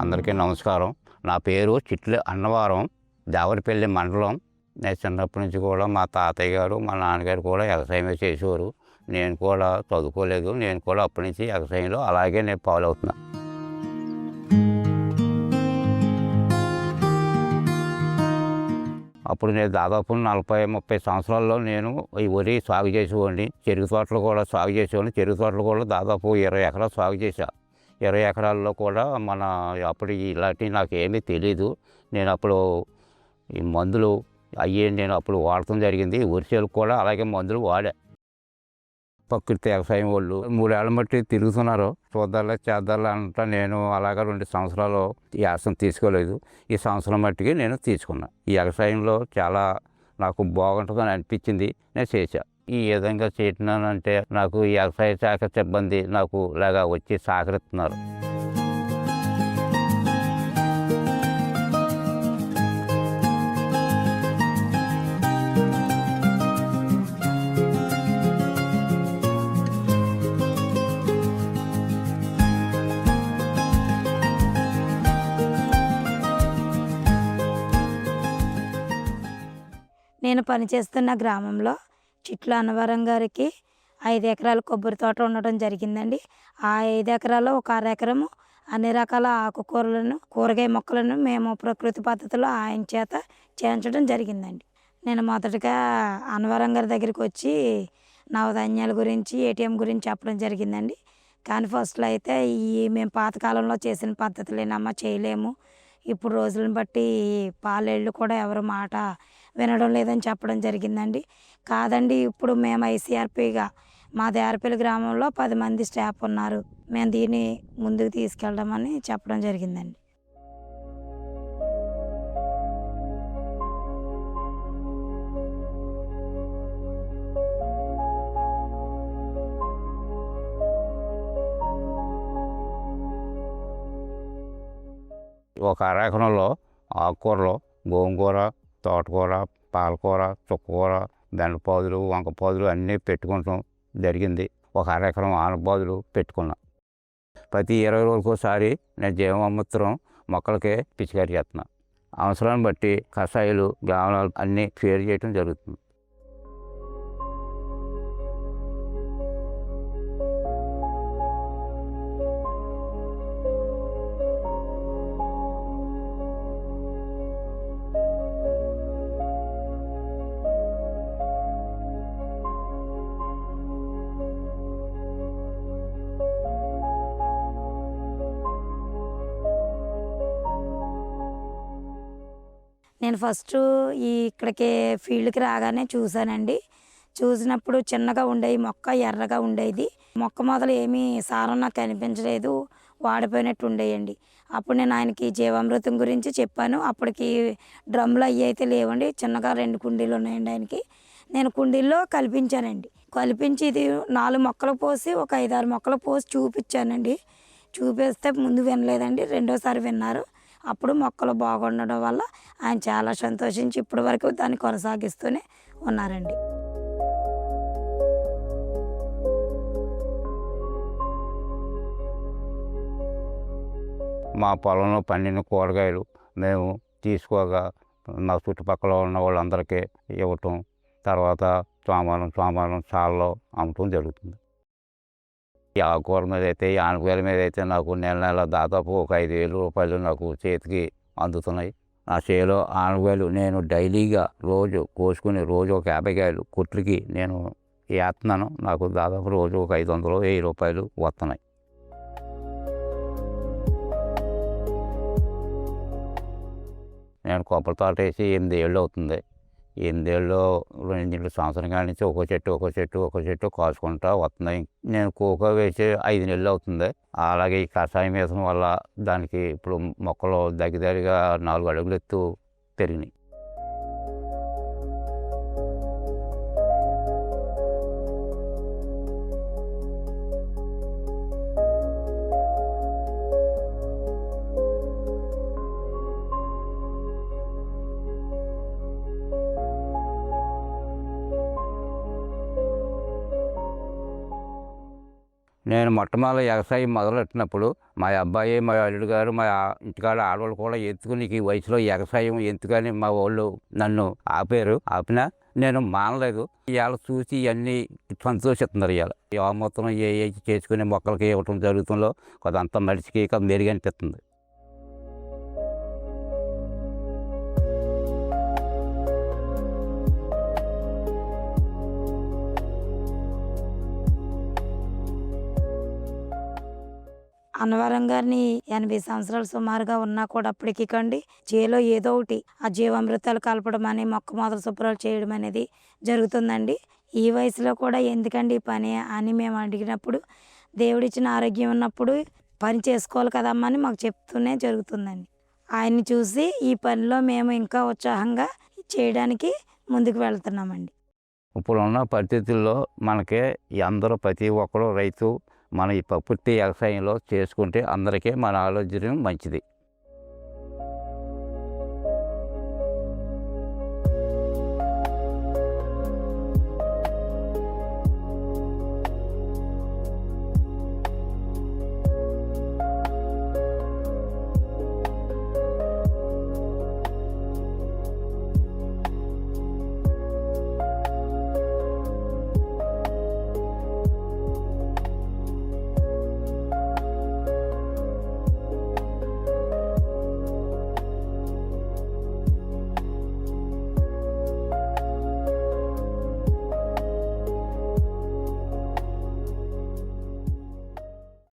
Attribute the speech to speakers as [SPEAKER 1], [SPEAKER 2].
[SPEAKER 1] అందరికీ నమస్కారం. నా పేరు చిట్ల అన్నవరం, దేవరపల్లి మండలం. నేను చిన్నప్పటి నుంచి కూడా మా తాతయ్య గారు, మా నాన్నగారు కూడా వ్యవసాయమే చేసేవారు. నేను కూడా చదువుకోలేదు. నేను కూడా అప్పటి నుంచి వ్యవసాయంలో అలాగే నేను ఫాలో అవుతున్నా. అప్పుడు నేను దాదాపు 40-30 సంవత్సరాల్లో నేను ఈ వరి సాగు చేసేవాడిని. చెరుకు తోటలు కూడా సాగు చేసేవాడిని. చెరుకు తోటలు కూడా దాదాపు 20 ఎకరాలు సాగు చేశా. 20 ఎకరాల్లో కూడా అప్పుడు ఇలాంటివి నాకు ఏమీ తెలీదు. నేను అప్పుడు ఈ మందులు నేను అప్పుడు వాడటం జరిగింది. వరిసేలకు కూడా అలాగే మందులు వాడా. ప్రకృతి వ్యవసాయం వాళ్ళు 3 ఏళ్ళ బట్టి తిరుగుతున్నారు. చూద్దాలే చేద్దాలే అంటా నేను అలాగా 2 సంవత్సరాలు ఈ యాసం తీసుకోలేదు. ఈ సంవత్సరం మట్టికి నేను తీసుకున్నా. ఈ వ్యవసాయంలో చాలా నాకు బాగుంటుందని అనిపించింది. నేను చేశా. ఈ విధంగా చేసినానంటే నాకు ఈ వ్యవసాయ శాఖ సిబ్బంది నాకు ఇలాగా వచ్చి సహకరిస్తున్నారు.
[SPEAKER 2] నేను పనిచేస్తున్న గ్రామంలో చిట్ల అన్నవరం గారికి 5 ఎకరాల కొబ్బరి తోట ఉండటం జరిగిందండి. ఆ 5 ఎకరాల్లో ఒక 1/2 ఎకరము అన్ని రకాల ఆకుకూరలను, కూరగాయ మొక్కలను మేము ప్రకృతి పద్ధతిలో ఆయన చేత చేయించడం జరిగిందండి. నేను మొదటగా అన్నవరం గారి దగ్గరికి వచ్చి నవధాన్యాల గురించి, ఏటీఎం గురించి చెప్పడం జరిగిందండి. కానీ ఫస్ట్లో అయితే మేము పాతకాలంలో చేసిన పద్ధతులేనమ్మా, చేయలేము, ఇప్పుడు రోజులను బట్టి పాలేళ్ళు కూడా ఎవరి మాట వినడం లేదని చెప్పడం జరిగిందండి. కాదండి, ఇప్పుడు మేము ఐసీఆర్పీగా మా దేవరపల్లి గ్రామంలో 10 మంది స్టాఫ్ ఉన్నారు, మేము దీన్ని ముందుకు తీసుకెళ్ళడమని చెప్పడం జరిగిందండి.
[SPEAKER 1] ఒక 1/2 ఎకరంలో ఆకుకూరలు, గోంగూర, తోటకూర, పాలకూర, చుక్కకూర, బెండపాదులు, వంకపాదులు అన్నీ పెట్టుకుంటాం జరిగింది. ఒక 1/2 ఎకరం ఆనపాదులు పెట్టుకున్నాం. ప్రతి 20 రోజులకు ఒకసారి నేను జీవామృతం మొక్కలకే పిచికారీ చేస్తున్నాను. అవసరాన్ని బట్టి కషాయాలు, ద్రావణాలు అన్నీ షేర్ చేయడం జరుగుతుంది.
[SPEAKER 2] నేను ఫస్ట్ ఇక్కడికి ఫీల్డ్కి రాగానే చూశానండి. చూసినప్పుడు చిన్నగా ఉండేది మొక్క, ఎర్రగా ఉండేది మొక్క. మొదలు ఏమీ సారం నాకు కనిపించలేదు, వాడిపోయినట్టు ఉండేయండి. అప్పుడు నేను ఆయనకి జీవామృతం గురించి చెప్పాను. అప్పటికి డ్రమ్లు అవి అయితే లేవండి, చిన్నగా 2 కుండీలు ఉన్నాయండి ఆయనకి. నేను కుండీల్లో కల్పించానండి. కలిపించి ఇది 4 మొక్కలు పోసి ఒక 5-6 మొక్కలు పోసి చూపించానండి. చూపిస్తే ముందు వినలేదండి, రెండోసారి విన్నారు. అప్పుడు మొక్కలు బాగుండడం వల్ల ఆయన చాలా సంతోషించి ఇప్పటి వరకు దాన్ని కొనసాగిస్తూనే ఉన్నారండి.
[SPEAKER 1] మా పొలంలో పండిన కూరగాయలు మేము తీసుకోగా మా చుట్టుపక్కల ఉన్న వాళ్ళందరికీ ఇవ్వటం, తర్వాత సోమవారం చాలలో అమ్మటం జరుగుతుంది. ఈ ఆకుకూర మీద అయితే, ఈ ఆనపకాయల మీద అయితే నాకు నెల దాదాపు ఒక 5,000 రూపాయలు నాకు చేతికి అందుతున్నాయి. నా చేలో ఆనపకాయలు నేను డైలీగా రోజు కోసుకుని రోజు ఒక 50 కాయలు కుట్లకి నేను వేస్తున్నాను. నాకు దాదాపు రోజు ఒక 500-1000 రూపాయలు వస్తున్నాయి. నేను కొబ్బరి తోట వేసి 8 ఏళ్ళు అవుతుంది. 8 ఏళ్ళు 2 సంవత్సరం కాడి నుంచి ఒక్కో చెట్టు కాసుకుంటా వస్తున్నాయి. నేను కోకో వేసి 5 నెలలు అవుతుంది. అలాగే ఈ కషాయం వేసడం వల్ల దానికి ఇప్పుడు మొక్కలు దగ్గరగా 4 అడుగులు ఎత్తు పెరిగినాయి. నేను మొట్టమొదటి వ్యవసాయం మొదలెట్టినప్పుడు మా అబ్బాయి, మా అల్లుడు గారు, మా ఇంటికాడ ఆడవాళ్ళు కూడా ఎత్తుకుని నీకు ఈ వయసులో వ్యవసాయం ఎందుకని మా వాళ్ళు నన్ను ఆపినా నేను మానలేదు. ఇవాళ చూసి ఇవన్నీ సంతోషిస్తున్నారు. ఇవాళ మొత్తం ఏ చేసుకునే మొక్కలకి ఇవ్వటం జరుగుతుందో కొంత మనిషికి మెరుగనిపిస్తుంది.
[SPEAKER 2] అన్నవరం గారిని 80 సంవత్సరాలు సుమారుగా ఉన్నా కూడా అప్పటికి కండి చేలో ఏదో ఒకటి ఆ జీవామృతాలు కలపడం అని మొక్క మొదలు శుభ్రాలు చేయడం అనేది జరుగుతుందండి. ఈ వయసులో కూడా ఎందుకండి ఈ పని అని మేము అడిగినప్పుడు దేవుడిచ్చిన ఆరోగ్యం ఉన్నప్పుడు పని చేసుకోవాలి కదమ్మా అని మాకు చెప్తూనే జరుగుతుందండి. ఆయన్ని చూసి ఈ పనిలో మేము ఇంకా ఉత్సాహంగా చేయడానికి ముందుకు వెళ్తున్నామండి.
[SPEAKER 1] ఇప్పుడున్న పరిస్థితుల్లో మనకి అందరూ ప్రతి ఒక్కరు రైతు మన ఈ ప్రకృతి వ్యవసాయంలో చేసుకుంటే అందరికీ మన ఆరోగ్యం మంచిది.